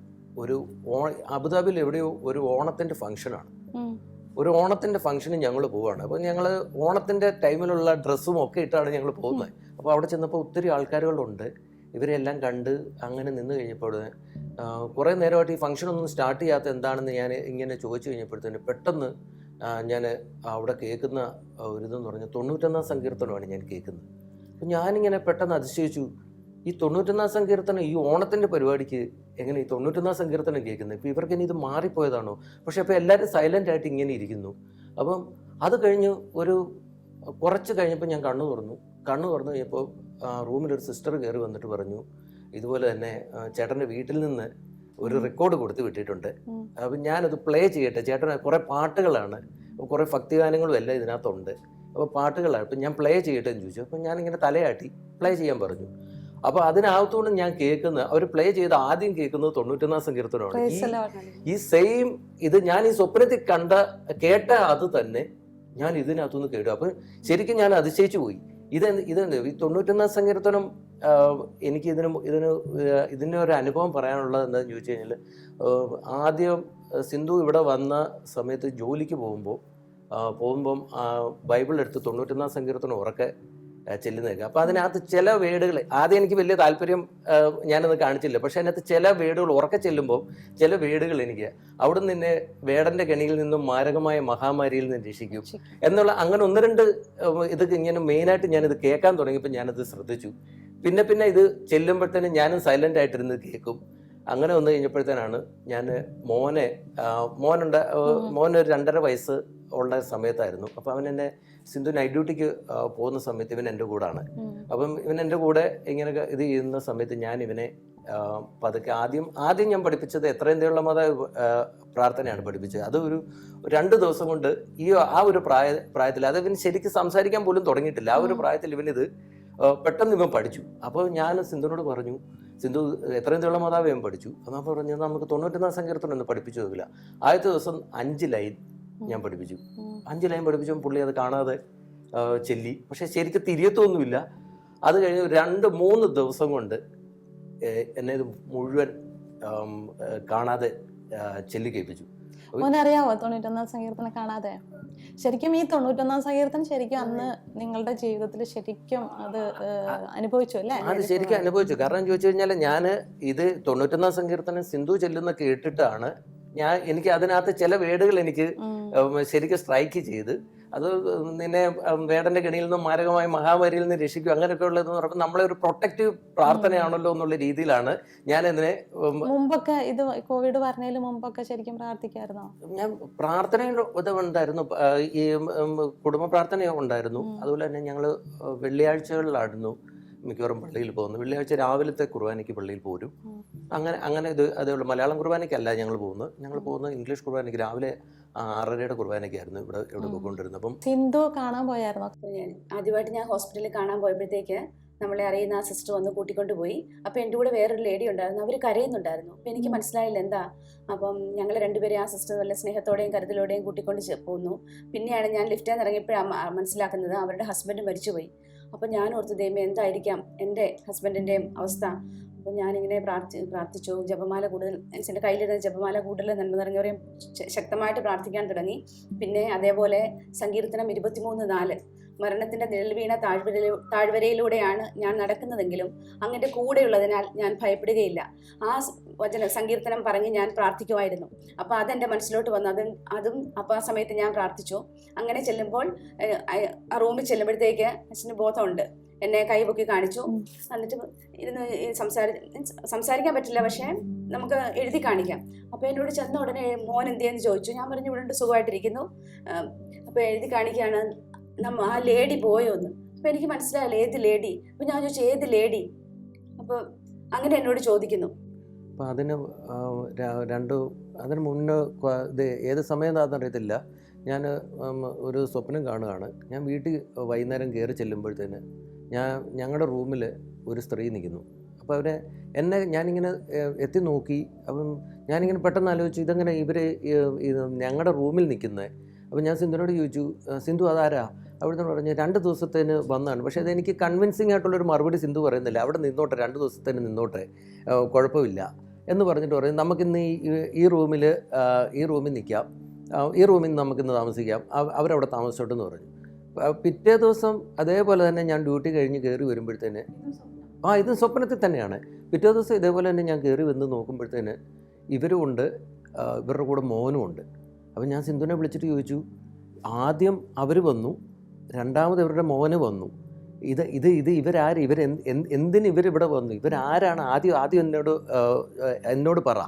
അബുദാബിയിൽ എവിടെയോ ഒരു ഓണത്തിൻ്റെ ഫംഗ്ഷനാണ്. ഒരു ഓണത്തിൻ്റെ ഫംഗ്ഷന് ഞങ്ങൾ പോവുകയാണ്. അപ്പോൾ ഞങ്ങൾ ഓണത്തിൻ്റെ ടൈമിലുള്ള ഡ്രസ്സും ഒക്കെ ഇട്ടാണ് ഞങ്ങൾ പോകുന്നത്. അപ്പോൾ അവിടെ ചെന്നപ്പോൾ ഒത്തിരി ആൾക്കാരുകളുണ്ട്. ഇവരെല്ലാം കണ്ട് അങ്ങനെ നിന്ന് കഴിഞ്ഞപ്പോൾ കുറേ നേരമായിട്ട് ഈ ഫംഗ്ഷനൊന്നും സ്റ്റാർട്ട് ചെയ്യാത്ത എന്താണെന്ന് ഞാൻ ഇങ്ങനെ ചോദിച്ചു കഴിഞ്ഞപ്പോഴത്തേന് പെട്ടെന്ന് ഞാൻ അവിടെ കേൾക്കുന്ന ഒരിതെന്ന് പറഞ്ഞാൽ 91 സങ്കീർത്തനമാണ് ഞാൻ കേൾക്കുന്നത്. അപ്പം ഞാനിങ്ങനെ പെട്ടെന്ന് അതിശയിച്ചു, ഈ 91 സങ്കീർത്തനം ഈ ഓണത്തിൻ്റെ പരിപാടിക്ക് എങ്ങനെ ഈ 91 സങ്കീർത്തനം കേൾക്കുന്നത്? ഇപ്പോൾ ഇവർക്ക് ഇനി ഇത് മാറിപ്പോയതാണോ? പക്ഷെ അപ്പോൾ എല്ലാവരും സൈലൻ്റ് ആയിട്ട് ഇങ്ങനെ ഇരിക്കുന്നു. അപ്പം അത് കഴിഞ്ഞ് കുറച്ച് കഴിഞ്ഞപ്പോൾ ഞാൻ കണ്ണു തുറന്നു കഴിഞ്ഞപ്പോൾ റൂമിലൊരു സിസ്റ്റർ കയറി വന്നിട്ട് പറഞ്ഞു, ഇതുപോലെ തന്നെ ചേട്ടൻ്റെ വീട്ടിൽ നിന്ന് ഒരു റെക്കോർഡ് കൊടുത്ത് വിട്ടിട്ടുണ്ട്. അപ്പം ഞാനത് പ്ലേ ചെയ്യട്ടെ, ചേട്ടൻ കുറേ പാട്ടുകളാണ്, കുറേ ഭക്തിഗാനങ്ങളും എല്ലാം ഇതിനകത്തുണ്ട്, അപ്പോൾ പാട്ടുകളാണ്, അപ്പം ഞാൻ പ്ലേ ചെയ്യട്ടെ എന്ന് ചോദിച്ചു. അപ്പം ഞാനിങ്ങനെ തലയാട്ടി പ്ലേ ചെയ്യാൻ പറഞ്ഞു. അപ്പോൾ അതിനകത്തുകൊണ്ട് ഞാൻ കേൾക്കുന്നത്, അവർ പ്ലേ ചെയ്ത് ആദ്യം കേൾക്കുന്നത് 91 സങ്കീർത്തനമാണ്. ഈ സെയിം ഇത് ഞാൻ ഈ സ്വപ്നത്തിൽ കേട്ട അത് തന്നെ ഞാൻ ഇതിനകത്തുനിന്ന് കേട്ടു. അപ്പം ശരിക്കും ഞാൻ അതിശയിച്ചു പോയി. ഇതുണ്ട് ഈ 91 സങ്കീർത്തനം. എനിക്ക് ഇതിന് ഒരു അനുഭവം പറയാനുള്ളത് എന്താണെന്ന് ചോദിച്ചു കഴിഞ്ഞാൽ, ആദ്യം സിന്ധു ഇവിടെ വന്ന സമയത്ത് ജോലിക്ക് പോകുമ്പം ബൈബിൾ എടുത്ത് 91 സങ്കീർത്തനം ഉറക്കെ ചെല്ലുന്നേക്കുക. അപ്പോൾ അതിനകത്ത് ചില വേർഡുകൾ ആദ്യം എനിക്ക് വലിയ താല്പര്യം ഞാനത് കാണിച്ചില്ല. പക്ഷേ അതിനകത്ത് ചില വേർഡുകൾ ഉറക്കെ ചെല്ലുമ്പോൾ ചില വേർഡുകൾ എനിക്ക് അവിടെ നിന്ന് വേടൻ്റെ കെണിയിൽ നിന്നും മാരകമായ മഹാമാരിയിൽ നിന്ന് രക്ഷിക്കും എന്നുള്ള അങ്ങനെ 1-2 ഇത് ഇങ്ങനെ മെയിനായിട്ട് ഞാനിത് കേൾക്കാൻ തുടങ്ങിയപ്പോൾ ഞാനത് ശ്രദ്ധിച്ചു. പിന്നെ ഇത് ചെല്ലുമ്പോഴത്തേനും ഞാനും സൈലൻ്റ് ആയിട്ടിരുന്ന് കേൾക്കും. അങ്ങനെ വന്നു കഴിഞ്ഞപ്പോഴത്തേനാണ് ഞാൻ മോനൊരു 2.5 വയസ്സ് ഉള്ള സമയത്തായിരുന്നു. അപ്പോൾ അവൻ എന്നെ സിന്ധു നൈറ്റ് ഡ്യൂട്ടിക്ക് പോകുന്ന സമയത്ത് ഇവൻ എൻ്റെ കൂടാണ്. അപ്പം ഇവൻ എൻ്റെ കൂടെ ഇങ്ങനെ ഇത് ചെയ്യുന്ന സമയത്ത് ഞാൻ ഇവനെ പതുക്കെ ആദ്യം ഞാൻ പഠിപ്പിച്ചത് എത്രയും ദൈവമുള്ള പ്രാർത്ഥനയാണ് പഠിപ്പിച്ചത്. അത് ഒരു 2 ദിവസം കൊണ്ട് ആ ഒരു പ്രായത്തിൽ അത് ഇവൻ ശരിക്കും സംസാരിക്കാൻ പോലും തുടങ്ങിയിട്ടില്ല. ആ ഒരു പ്രായത്തിൽ ഇവനിത് പെട്ടെന്ന് ഇവൻ പഠിച്ചു. അപ്പോൾ ഞാൻ സിന്ധുവിനോട് പറഞ്ഞു, സിന്ധു എത്രയും ദൈവമുള്ള മാതാവ് ഇവൻ പഠിച്ചു. എന്നാൽ പറഞ്ഞു നമുക്ക് 91 സങ്കീർത്തനം ഒന്ന് പഠിപ്പിച്ചു നോക്കില്ല. ആദ്യത്തെ ദിവസം 5 ലൈൻ ഞാൻ പഠിപ്പിച്ചു. 5 ലൈൻ പഠിപ്പിച്ചപ്പോൾ പുള്ളി അത് കാണാതെ ചെല്ലി. പക്ഷെ ശരിക്കും തിരിയത്തൊന്നുമില്ല. അത് കഴിഞ്ഞ് 2-3 ദിവസം കൊണ്ട് എന്നെ ഇത് മുഴുവൻ കാണാതെ ചെല്ലി കേൾപ്പിച്ചു. മോനറിയാവോ 91 സങ്കീർത്തനം കാണാതെ? ശരിക്കും ഈ 91 സങ്കീർത്തനം ശരിക്കും അന്ന് നിങ്ങളുടെ ജീവിതത്തിൽ ശരിക്കും അത് അനുഭവിച്ചു അല്ലേ? അത് ശരിക്കും അനുഭവിച്ചു. കാരണം ചോദിച്ചു കഴിഞ്ഞാൽ ഞാൻ ഇത് 91 സങ്കീർത്തനം സിന്ധു ചെല്ലുന്ന കേട്ടിട്ടാണ് എനിക്ക് അതിനകത്ത് ചില വേർഡുകൾ എനിക്ക് ശരിക്കും സ്ട്രൈക്ക് ചെയ്ത്, അത് നിന്നെ വേടന്റെ കെണിയിൽ നിന്നും മാരകമായ മഹാമാരിയിൽ നിന്ന് രക്ഷിക്കും അങ്ങനെയൊക്കെ ഉള്ളതെന്ന് പറയുമ്പോൾ നമ്മളെ ഒരു പ്രൊട്ടക്റ്റീവ് പ്രാർത്ഥനയാണല്ലോ എന്നുള്ള രീതിയിലാണ് ഞാൻ ഇതിനെ. മുമ്പൊക്കെ ഇത് കോവിഡ് പറഞ്ഞതിന് മുമ്പൊക്കെ ശരിക്കും പ്രാർത്ഥിക്കായിരുന്നോ? ഞാൻ പ്രാർത്ഥനയിൽ ഉണ്ടായിരുന്നു, ഈ കുടുംബ പ്രാർത്ഥന ഉണ്ടായിരുന്നു. അതുപോലെ തന്നെ ഞങ്ങൾ വെള്ളിയാഴ്ചകളിലായിരുന്നു മിക്കവാറും പള്ളിയിൽ പോകുന്നു. വെള്ളിയാഴ്ച രാവിലത്തെ കുർബാനയ്ക്ക് പള്ളിയിൽ പോരും. അങ്ങനെ അതേ ഉള്ളൂ. മലയാളം കുർബാനയ്ക്കല്ല ഞങ്ങൾ പോകുന്നത് ഇംഗ്ലീഷ് കുർബാനയ്ക്ക് രാവിലെ 6:30 കുർബാനയ്ക്കായിരുന്നു ഇവിടെ പോയിക്കൊണ്ടിരുന്നത്. അപ്പം സിന്ധു കാണാൻ പോയായിരുന്നോ? ആദ്യമായിട്ട് ഞാൻ ഹോസ്പിറ്റലിൽ കാണാൻ പോയപ്പോഴത്തേക്ക് നമ്മളെ അറിയുന്ന ആ സിസ്റ്റർ വന്ന് കൂട്ടിക്കൊണ്ട് പോയി. അപ്പോൾ എൻ്റെ കൂടെ വേറൊരു ലേഡി ഉണ്ടായിരുന്നു, അവർ കരയുന്നുണ്ടായിരുന്നു. അപ്പോൾ എനിക്ക് മനസ്സിലായില്ല എന്താ. അപ്പം ഞങ്ങൾ രണ്ടുപേരും ആ സിസ്റ്റർ നല്ല സ്നേഹത്തോടെയും കരുതലോടെയും കൂട്ടിക്കൊണ്ട് പോന്നു. പിന്നെയാണ് ഞാൻ ലിഫ്റ്റിൽ നിന്ന് ഇറങ്ങിയപ്പോഴാണ് മനസ്സിലാക്കുന്നത് അവരുടെ ഹസ്ബൻഡ് മരിച്ചുപോയി. അപ്പോൾ ഞാൻ ഓർത്ത് ദൈവമേ എന്തായിരിക്കാം എൻ്റെ ഹസ്ബൻഡിൻ്റെയും അവസ്ഥ. അപ്പോൾ ഞാനിങ്ങനെ പ്രാർത്ഥിച്ചു. ജപമാല കൂടുതൽ എൻ്റെ കയ്യിലിരുന്ന ജപമാല കൂടുതൽ നന്മ നിറഞ്ഞവരെയും ശക്തമായിട്ട് പ്രാർത്ഥിക്കാൻ തുടങ്ങി. പിന്നെ അതേപോലെ സങ്കീർത്തനം 23:4 മരണത്തിന്റെ നിഴൽ വീണ താഴ്വരയിലൂടെയാണ് ഞാൻ നടക്കുന്നതെങ്കിലും അങ്ങയുടെ കൂടെയുള്ളതിനാൽ ഞാൻ ഭയപ്പെടുകയില്ല. ആ സങ്കീർത്തനം പറഞ്ഞ് ഞാൻ പ്രാർത്ഥിക്കുമായിരുന്നു. അപ്പോൾ അതെൻ്റെ മനസ്സിലോട്ട് വന്നു. അതും അപ്പോൾ ആ സമയത്ത് ഞാൻ പ്രാർത്ഥിച്ചു. അങ്ങനെ ചെല്ലുമ്പോൾ ആ റൂമിൽ ചെല്ലുമ്പോഴത്തേക്ക് അച്ഛന് ബോധമുണ്ട്. എന്നെ കൈപൊക്കി കാണിച്ചു. എന്നിട്ട് ഇരുന്ന് സംസാരിക്കാൻ പറ്റില്ല, പക്ഷേ നമുക്ക് എഴുതി കാണിക്കാം. അപ്പോൾ എന്നോട് ചെന്ന ഉടനെ മോൻ എന്തിയെന്ന് ചോദിച്ചു. ഞാൻ പറഞ്ഞു ഇവിടെ സുഖമായിട്ടിരിക്കുന്നു. അപ്പോൾ എഴുതി കാണിക്കുകയാണ്, ആ ലേഡി പോയോ എന്ന്. അപ്പോൾ എനിക്ക് മനസ്സിലായില്ല ഏത് ലേഡി. അപ്പോൾ ഞാൻ ചോദിച്ചു ഏത് ലേഡി. അപ്പോൾ അങ്ങനെ എന്നോട് ചോദിക്കുന്നു. അപ്പോൾ അതിന് മുന്നേ ഇത് ഏത് സമയം അറിയത്തില്ല. ഞാൻ ഒരു സ്വപ്നം കാണുകയാണ്. ഞാൻ വീട്ടിൽ വൈകുന്നേരം കയറി ചെല്ലുമ്പോഴത്തേന് ഞങ്ങളുടെ റൂമിൽ ഒരു സ്ത്രീ നിൽക്കുന്നു. അപ്പോൾ ഞാനിങ്ങനെ എത്തി നോക്കി. അപ്പം ഞാനിങ്ങനെ പെട്ടെന്ന് ആലോചിച്ചു, ഇതെങ്ങനെ ഇവർ ഞങ്ങളുടെ റൂമിൽ നിൽക്കുന്നത്. അപ്പോൾ ഞാൻ സിന്ധുവിനോട് ചോദിച്ചു, സിന്ധു അതാരാ? അവിടുന്ന് പറഞ്ഞ് 2 ദിവസത്തേന് വന്നതാണ്. പക്ഷേ അതെനിക്ക് കൺവിൻസിങ് ആയിട്ടുള്ളൊരു മറുപടി സിന്ധു പറയുന്നില്ല. അവിടെ നിന്നോട്ടെ, 2 ദിവസത്തേന് നിന്നോട്ടെ, കുഴപ്പമില്ല എന്ന് പറഞ്ഞിട്ട് പറയും, നമുക്കിന്ന് ഈ റൂമിൽ നിൽക്കാം, ഈ റൂമിൽ നിന്ന് നമുക്കിന്ന് താമസിക്കാം, അവരവിടെ താമസിച്ചോട്ടെന്ന് പറഞ്ഞു. പിറ്റേ ദിവസം അതേപോലെ തന്നെ ഞാൻ ഡ്യൂട്ടി കഴിഞ്ഞ് കയറി വരുമ്പോഴത്തേന് ഇതും സ്വപ്നത്തിൽ തന്നെയാണ്. പിറ്റേ ദിവസം ഇതേപോലെ തന്നെ ഞാൻ കയറി വന്ന് നോക്കുമ്പോഴത്തേന് ഇവരുമുണ്ട്, ഇവരുടെ കൂടെ മോനും ഉണ്ട്. അപ്പം ഞാൻ സിന്ധുവിനെ വിളിച്ചിട്ട് ചോദിച്ചു, ആദ്യം അവർ വന്നു, രണ്ടാമത് ഇവരുടെ മോന് വന്നു, ഇവരാര്, എന്തിന് ഇവരിവിടെ വന്നു, ഇവരാരാണ്, ആദ്യം എന്നോട് പറ.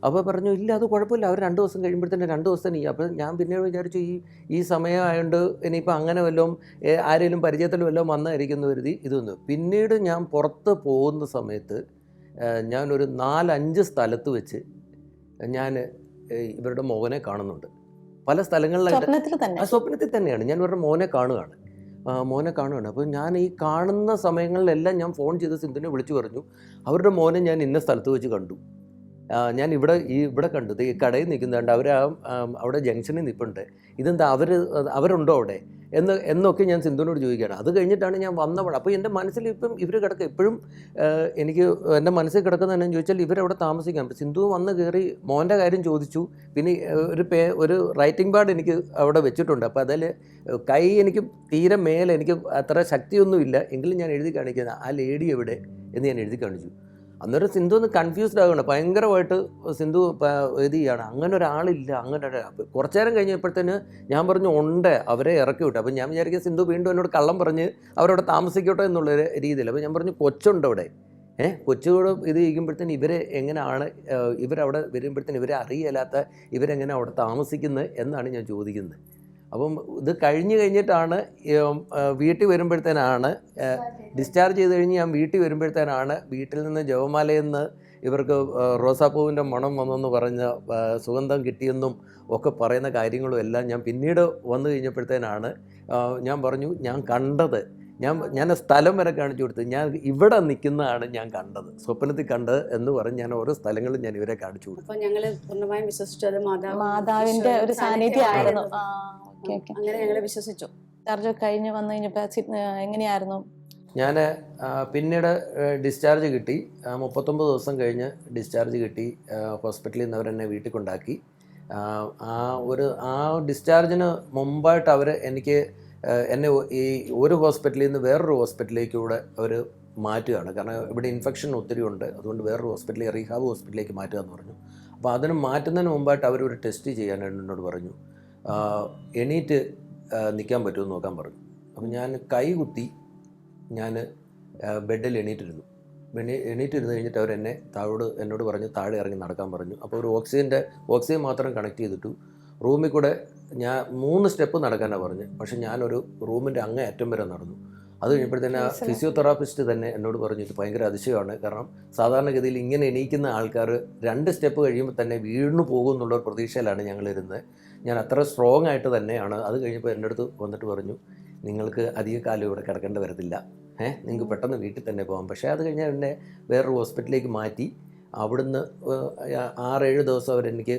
അപ്പോൾ പറഞ്ഞു, ഇല്ല അത് കുഴപ്പമില്ല, അവർ 2 ദിവസം കഴിയുമ്പോഴത്തേന് 2 ദിവസത്തിന്. അപ്പോൾ ഞാൻ പിന്നെ വിചാരിച്ചു ഈ സമയമായതുകൊണ്ട് ഇനിയിപ്പോൾ അങ്ങനെ വല്ലതും ആരെങ്കിലും പരിചയത്തിൽ വല്ലതും വന്നായിരിക്കുന്നു കരുതി ഇതൊന്നും. പിന്നീട് ഞാൻ പുറത്ത് പോകുന്ന സമയത്ത് ഞാനൊരു 4-5 സ്ഥലത്ത് വെച്ച് ഞാൻ ഇവരുടെ മോനെ കാണുന്നുണ്ട്. പല സ്ഥലങ്ങളിലായിട്ട് സ്വപ്നത്തിൽ തന്നെയാണ് ഞാൻ ഇവരുടെ മോനെ കാണുകയാണ്. അപ്പോൾ ഞാൻ ഈ കാണുന്ന സമയങ്ങളിലെല്ലാം ഞാൻ ഫോൺ ചെയ്ത് സിന്ധുവിനെ വിളിച്ചു പറഞ്ഞു, അവരുടെ മോനെ ഞാൻ ഇന്ന സ്ഥലത്ത് വെച്ച് കണ്ടു, ഞാൻ ഇവിടെ കണ്ടു, ഈ കടയിൽ നിൽക്കുന്നുണ്ട്, അവിടെ ജംഗ്ഷനിൽ നിൽപ്പുണ്ട്, ഇതെന്താ അവരുണ്ടോ അവിടെ എന്നൊക്കെ ഞാൻ സിന്ധുവിനോട് ചോദിക്കുകയാണ്. അത് കഴിഞ്ഞിട്ടാണ് ഞാൻ വന്നവൾ. അപ്പോൾ എൻ്റെ മനസ്സിൽ ഇപ്പം ഇവർ കിടക്കുക, എപ്പോഴും എനിക്ക് എൻ്റെ മനസ്സിൽ കിടക്കുന്ന തന്നെ ചോദിച്ചാൽ ഇവരവിടെ താമസിക്കാം. സിന്ധു വന്ന് കയറി മോൻ്റെ കാര്യം ചോദിച്ചു. പിന്നെ ഒരു റൈറ്റിംഗ് പാഡ് എനിക്ക് അവിടെ വെച്ചിട്ടുണ്ട്. അപ്പോൾ അതിൽ കൈ എനിക്ക് തീരെ മേലെ, എനിക്ക് അത്ര ശക്തിയൊന്നുമില്ല, എങ്കിലും ഞാൻ എഴുതി കാണിക്കുന്നത് ആ ലേഡി എവിടെ എന്ന് ഞാൻ എഴുതി കാണിച്ചു. അന്നേരം സിന്ധു ഒന്ന് കൺഫ്യൂസ്ഡ് ആകണം, ഭയങ്കരമായിട്ട് സിന്ധു ഇത് ചെയ്യാണ്, അങ്ങനെ ഒരാളില്ല. കുറച്ചു നേരം കഴിഞ്ഞപ്പോഴത്തേന് ഞാൻ പറഞ്ഞു ഉണ്ട്, അവരെ ഇറക്കി വിട്ടു. അപ്പം ഞാൻ വിചാരിക്കും സിന്ധു വീണ്ടും എന്നോട് കള്ളം പറഞ്ഞ് അവരവിടെ താമസിക്കട്ടെ എന്നുള്ള രീതിയിൽ. അപ്പോൾ ഞാൻ പറഞ്ഞു കൊച്ചുണ്ട് അവിടെ, കൊച്ചുകൂടെ ഇത് ചെയ്യുമ്പോഴത്തേന് എങ്ങനെയാണ് ഇവരവിടെ വരുമ്പോഴത്തേന് ഇവരെ അറിയില്ലാത്ത ഇവരെങ്ങനെ അവിടെ താമസിക്കുന്നത് എന്നാണ് ഞാൻ ചോദിക്കുന്നത്. അപ്പം ഇത് കഴിഞ്ഞിട്ടാണ് വീട്ടിൽ വരുമ്പോഴത്തേനാണ്, ഡിസ്ചാർജ് ചെയ്ത് കഴിഞ്ഞ് ഞാൻ വീട്ടിൽ വരുമ്പോഴത്തേനാണ് വീട്ടിൽ നിന്ന് ജപമാലയിൽ നിന്ന് ഇവർക്ക് റോസാപ്പൂവിൻ്റെ മണം വന്നെന്ന് പറഞ്ഞ സുഗന്ധം കിട്ടിയെന്നും ഒക്കെ പറയുന്ന കാര്യങ്ങളും എല്ലാം ഞാൻ പിന്നീട് വന്നു കഴിഞ്ഞപ്പോഴത്തേനാണ് ഞാൻ പറഞ്ഞു, ഞാൻ കണ്ടത്, ഞാൻ സ്ഥലം വരെ കാണിച്ചു കൊടുത്തു, ഞാൻ ഇവിടെ നിൽക്കുന്നതാണ് ഞാൻ കണ്ടത്, സ്വപ്നത്തിൽ കണ്ടത് എന്ന് പറഞ്ഞ് ഞാൻ ഓരോ സ്ഥലങ്ങളും ഞാൻ ഇവരെ കാണിച്ചു കൊടുത്തു. അപ്പോൾ ഞങ്ങൾ പൂർണ്ണമായും വിശ്വസിച്ചത് മാതാവിൻ്റെ ഒരു സാന്നിധ്യമായിരുന്നു. അങ്ങനെ ഞങ്ങൾ വിശ്വസിച്ചു. ചാർജ് കഴിഞ്ഞ് വന്നു കഴിഞ്ഞപ്പോൾ എങ്ങനെയായിരുന്നു? ഞാൻ പിന്നീട് ഡിസ്ചാർജ് കിട്ടി. 39 ദിവസം കഴിഞ്ഞ് ഡിസ്ചാർജ് കിട്ടി. ഹോസ്പിറ്റലിൽ നിന്ന് അവരെന്നെ വീട്ടിൽ കൊണ്ടാക്കി. ആ ഡിസ്ചാർജിന് മുമ്പായിട്ട് അവർ എന്നെ ഈ ഒരു ഹോസ്പിറ്റലിൽ നിന്ന് വേറൊരു ഹോസ്പിറ്റലിലേക്ക് കൂടെ അവർ മാറ്റുകയാണ്. കാരണം ഇവിടെ ഇൻഫെക്ഷൻ ഒത്തിരി ഉണ്ട്, അതുകൊണ്ട് വേറൊരു ഹോസ്പിറ്റലിൽ, റീഹാബ് ഹോസ്പിറ്റലിലേക്ക് മാറ്റുക എന്ന് പറഞ്ഞു. അപ്പോൾ അതിന് മാറ്റുന്നതിന് മുമ്പായിട്ട് അവരൊരു ടെസ്റ്റ് ചെയ്യാൻ എന്നോട് പറഞ്ഞു, എണീറ്റ് നിൽക്കാൻ പറ്റുമെന്ന് നോക്കാൻ പറഞ്ഞു. അപ്പോൾ ഞാൻ കൈ കുത്തി ഞാൻ ബെഡിൽ എണീറ്റിരുന്നു കഴിഞ്ഞിട്ട് അവരെന്നെ എന്നോട് പറഞ്ഞു താഴെ ഇറങ്ങി നടക്കാൻ പറഞ്ഞു. അപ്പോൾ ഒരു ഓക്സിജൻ മാത്രം കണക്ട് ചെയ്തിട്ടു റൂമിൽ കൂടെ ഞാൻ 3 സ്റ്റെപ്പ് നടക്കാനാണ് പറഞ്ഞു. പക്ഷെ ഞാനൊരു റൂമിൻ്റെ അങ്ങേ അറ്റം വരെ നടന്നു. അത് കഴിഞ്ഞപ്പോഴത്തേന് ഫിസിയോതെറാപ്പിസ്റ്റ് തന്നെ എന്നോട് പറഞ്ഞു, ഇത് ഭയങ്കര അതിശയമാണ്, കാരണം സാധാരണഗതിയിൽ ഇങ്ങനെ എണീക്കുന്ന ആൾക്കാർ 2 സ്റ്റെപ്പ് കഴിയുമ്പോൾ തന്നെ വീണു പോകും എന്നുള്ളൊരു പ്രതീക്ഷയിലാണ് ഞങ്ങളിരുന്നത്. ഞാൻ അത്ര സ്ട്രോങ് ആയിട്ട് തന്നെയാണ്. അത് കഴിഞ്ഞപ്പോൾ എൻ്റെ അടുത്ത് വന്നിട്ട് പറഞ്ഞു, നിങ്ങൾക്ക് അധിക കാലം ഇവിടെ കിടക്കേണ്ടി വരത്തില്ല, നിങ്ങൾക്ക് പെട്ടെന്ന് വീട്ടിൽ തന്നെ പോകാം. പക്ഷേ അത് കഴിഞ്ഞാൽ എന്നെ വേറൊരു ഹോസ്പിറ്റലിലേക്ക് മാറ്റി. അവിടുന്ന് 6-7 ദിവസം അവരെനിക്ക്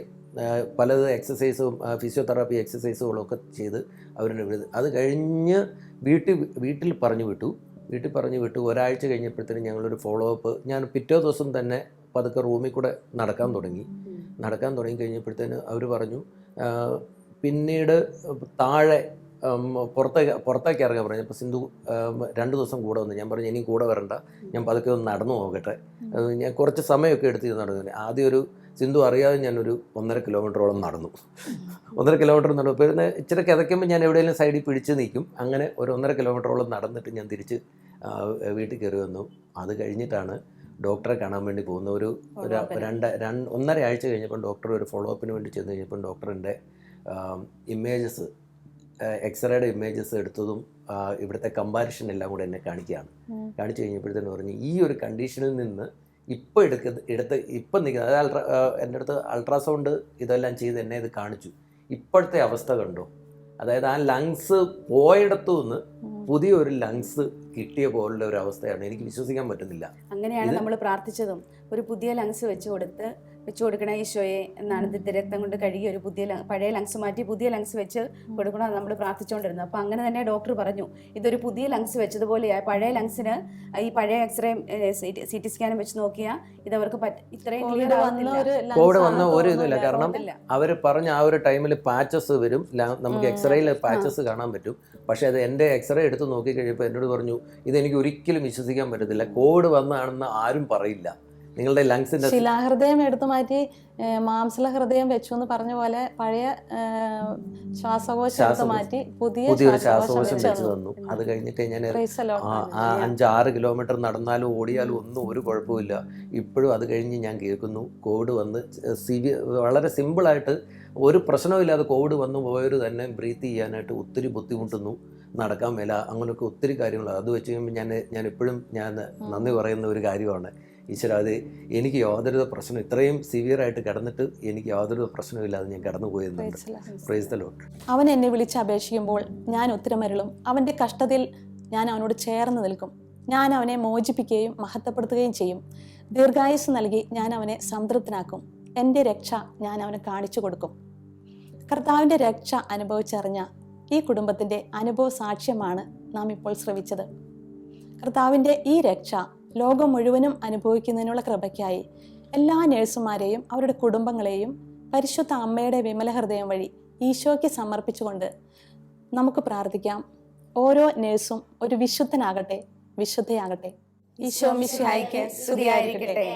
പലത് എക്സസൈസും ഫിസിയോതെറാപ്പി എക്സസൈസുകളും ഒക്കെ ചെയ്ത് അവരെന്നെ വിടുന്നത്. അത് കഴിഞ്ഞ് വീട്ടിൽ പറഞ്ഞു വിട്ടു. ഒരാഴ്ച കഴിഞ്ഞപ്പോഴത്തേനും ഞങ്ങളൊരു ഫോളോ അപ്പ്. ഞാൻ പിറ്റേ ദിവസം തന്നെ പതുക്കെ റൂമിൽ കൂടെ നടക്കാൻ തുടങ്ങി കഴിഞ്ഞപ്പോഴത്തേന് അവർ പറഞ്ഞു, പിന്നീട് താഴെ പുറത്തേക്ക് ഇറങ്ങാൻ പറഞ്ഞു. അപ്പോൾ സിന്ധു 2 ദിവസം കൂടെ വന്നു. ഞാൻ പറഞ്ഞു ഇനി കൂടെ വരണ്ട, ഞാൻ പതുക്കെ ഒന്ന് നടന്നു നോക്കട്ടെ. ഞാൻ കുറച്ച് സമയമൊക്കെ എടുത്ത് നടന്നു. ആദ്യം ഒരു സിന്ധു അറിയാതെ ഞാനൊരു 1.5 കിലോമീറ്ററോളം നടന്നു. 1.5 കിലോമീറ്റർ നടന്നു. പിന്നെ ഇച്ചിരി കിതയ്ക്കുമ്പോൾ ഞാൻ എവിടെയെങ്കിലും സൈഡിൽ പിടിച്ച് നിൽക്കും. അങ്ങനെ ഒരു 1.5 കിലോമീറ്ററോളം നടന്നിട്ട് ഞാൻ തിരിച്ച് വീട്ടിൽ കയറി വന്നു. അത് കഴിഞ്ഞിട്ടാണ് ഡോക്ടറെ കാണാൻ വേണ്ടി പോകുന്ന ഒരു 1.5 ആഴ്ച കഴിഞ്ഞപ്പോൾ ഡോക്ടർ ഒരു ഫോളോ അപ്പിന് വേണ്ടി ചെന്ന് കഴിഞ്ഞപ്പോൾ ഡോക്ടറിൻ്റെ ഇമേജസ്, എക്സ്റേയുടെ ഇമേജസ് എടുത്തതും ഇവിടുത്തെ കമ്പാരിഷൻ എല്ലാം കൂടെ എന്നെ കാണിച്ചു കഴിഞ്ഞപ്പോഴത്തേന് പറഞ്ഞു ഈ ഒരു കണ്ടീഷനിൽ നിന്ന് ഇപ്പോൾ ഇപ്പം നിൽക്കുന്നത്, അതായത് എൻ്റെ അടുത്ത് അൾട്രാസൗണ്ട് ഇതെല്ലാം ചെയ്ത് എന്നെ ഇത് കാണിച്ചു. ഇപ്പോഴത്തെ അവസ്ഥ കണ്ടോ, അതായത് ആ ലങ്സ് പോയിടത്തു നിന്ന് പുതിയൊരു ലങ്സ് കിട്ടിയ പോലുള്ള ഒരു അവസ്ഥയാണ്. എനിക്ക് വിശ്വസിക്കാൻ പറ്റുന്നില്ല. അങ്ങനെയാണ് നമ്മൾ പ്രാർത്ഥിച്ചതും. ഒരു പുതിയ ലങ്സ് വെച്ച് കൊടുക്കണ ഈശോയെ എന്നാണ് രക്തം കൊണ്ട് കഴുകി ഒരു പഴയ ലങ്സ് മാറ്റി പുതിയ ലങ്സ് വെച്ച് കൊടുക്കണം നമ്മൾ പ്രാർത്ഥിച്ചുകൊണ്ടിരുന്നത്. അപ്പോൾ അങ്ങനെ തന്നെ ഡോക്ടർ പറഞ്ഞു ഇതൊരു പുതിയ ലങ്സ് വെച്ചതുപോലെയായി. പഴയ ലങ്സിന് ഈ പഴയ എക്സ്റേ CT സ്കാനും വെച്ച് നോക്കിയാൽ ഇതവർക്ക് ഇത്രയും ക്ലിയർ കോവിഡ് വന്ന ഒരു ഇതുമില്ല. കാരണം അവർ പറഞ്ഞ ആ ഒരു ടൈമിൽ പാച്ചസ് വരും, നമുക്ക് എക്സ്റേയിൽ പാച്ചസ് കാണാൻ പറ്റും. പക്ഷേ അത് എൻ്റെ എക്സ്റേ എടുത്ത് നോക്കിക്കഴിഞ്ഞപ്പോൾ എന്നോട് പറഞ്ഞു ഇതെനിക്ക് ഒരിക്കലും വിശ്വസിക്കാൻ പറ്റത്തില്ല, കോവിഡ് വന്നതാണെന്ന് ആരും പറയില്ല. നിങ്ങളുടെ ലങ്സിന്റെ ശിലാഹൃദയം എടുത്തു മാറ്റി മാംസള ഹൃദയം വെച്ചു എന്ന് പറഞ്ഞ പോലെ പഴയ ശ്വാസകോശം എടുത്തു മാറ്റി പുതിയൊരു ശ്വാസകോശം വെച്ച് തന്നു. അത് കഴിഞ്ഞിട്ട് ഞാൻ 5-6 കിലോമീറ്റർ നടന്നാലും ഓടിയാലും ഒന്നും ഒരു കുഴപ്പമില്ല. ഇപ്പോഴും അത് കഴിഞ്ഞ് ഞാൻ കേൾക്കുന്നു കോവിഡ് വന്ന് വളരെ സിമ്പിളായിട്ട് ഒരു പ്രശ്നമില്ലാതെ കോവിഡ് വന്നു പോയവർ തന്നെ ബ്രീത്ത് ചെയ്യാനായിട്ട് ഒത്തിരി ബുദ്ധിമുട്ടുന്നു, നടക്കാൻ മേല, അങ്ങനെയൊക്കെ ഒത്തിരി കാര്യങ്ങളാണ്. അത് വെച്ച് കഴിയുമ്പോൾ ഞാൻ ഇപ്പോഴും നന്ദി പറയുന്ന ഒരു കാര്യമാണ്. ഈശ്വര, അത് എനിക്ക് യാതൊരു പ്രശ്നം, ഇത്രയും സിവിയറായിട്ട് കിടന്നിട്ട് എനിക്ക് യാതൊരു പ്രശ്നമില്ലാതെ ഞാൻ കടന്നു പോയെന്നുണ്ട്. Praise the Lord. അവൻ എന്നെ വിളിച്ച് അപേക്ഷിക്കുമ്പോൾ ഞാൻ ഉത്തരമരുളും. അവൻ്റെ കഷ്ടതയിൽ ഞാൻ അവനോട് ചേർന്ന് നിൽക്കും. ഞാൻ അവനെ മോചിപ്പിക്കുകയും മഹത്വപ്പെടുത്തുകയും ചെയ്യും. ദീർഘായുസ് നൽകി ഞാൻ അവനെ സംതൃപ്തനാക്കും. എൻ്റെ രക്ഷ ഞാൻ അവന് കാണിച്ചു കൊടുക്കും. കർത്താവിൻ്റെ രക്ഷ അനുഭവിച്ചറിഞ്ഞ ഈ കുടുംബത്തിൻ്റെ അനുഭവ സാക്ഷ്യമാണ് നാം ഇപ്പോൾ ശ്രവിച്ചത്. കർത്താവിൻ്റെ ഈ രക്ഷ ലോകം മുഴുവനും അനുഭവിക്കുന്നതിനുള്ള കൃപയ്ക്കായി എല്ലാ നഴ്സുമാരെയും അവരുടെ കുടുംബങ്ങളെയും പരിശുദ്ധ അമ്മയുടെ വിമല ഹൃദയം വഴി ഈശോയ്ക്ക് സമർപ്പിച്ചുകൊണ്ട് നമുക്ക് പ്രാർത്ഥിക്കാം. ഓരോ നഴ്സും ഒരു വിശുദ്ധനാകട്ടെ, വിശുദ്ധയാകട്ടെ. ഈശോ മിശിഹായ്ക്ക് സ്തുതിയായിരിക്കട്ടെ.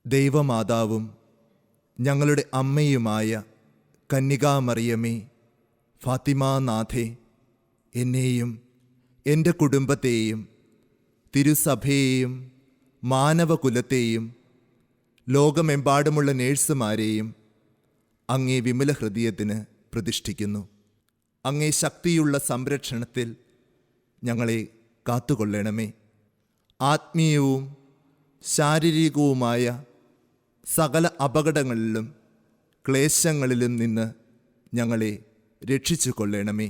ദൈവമാതാവും ഞങ്ങളുടെ അമ്മയുമായ കന്യകാമറിയമേ, ഫാത്തിമാനാഥേ, എന്നെയും എൻ്റെ കുടുംബത്തെയും തിരുസഭയെയും മാനവകുലത്തെയും ലോകമെമ്പാടുമുള്ള നേഴ്സുമാരെയും അങ്ങേ വിമല ഹൃദയത്തിന് പ്രതിഷ്ഠിക്കുന്നു. അങ്ങേ ശക്തിയുള്ള സംരക്ഷണത്തിൽ ഞങ്ങളെ കാത്തുകൊള്ളണമേ. ആത്മീയവും ശാരീരികവുമായ സകല അപകടങ്ങളിലും ക്ലേശങ്ങളിലും നിന്ന് ഞങ്ങളെ രക്ഷിച്ചു കൊള്ളണമേ.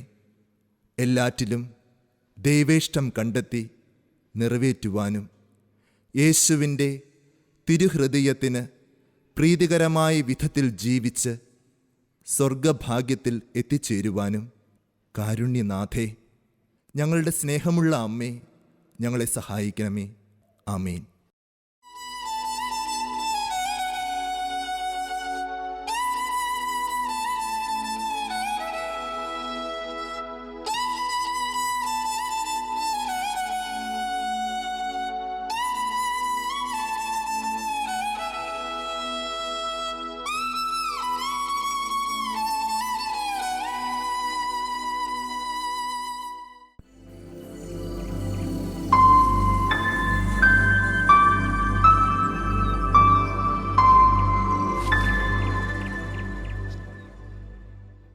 എല്ലാറ്റിലും ദൈവേഷ്ടം കണ്ടെത്തി നിറവേറ്റുവാനും യേശുവിൻ്റെ തിരുഹൃദയത്തിന് പ്രീതികരമായ വിധത്തിൽ ജീവിച്ച് സ്വർഗഭാഗ്യത്തിൽ എത്തിച്ചേരുവാനും കാരുണ്യനാഥേ, ഞങ്ങളുടെ സ്നേഹമുള്ള അമ്മേ, ഞങ്ങളെ സഹായിക്കണമേ. ആമേൻ.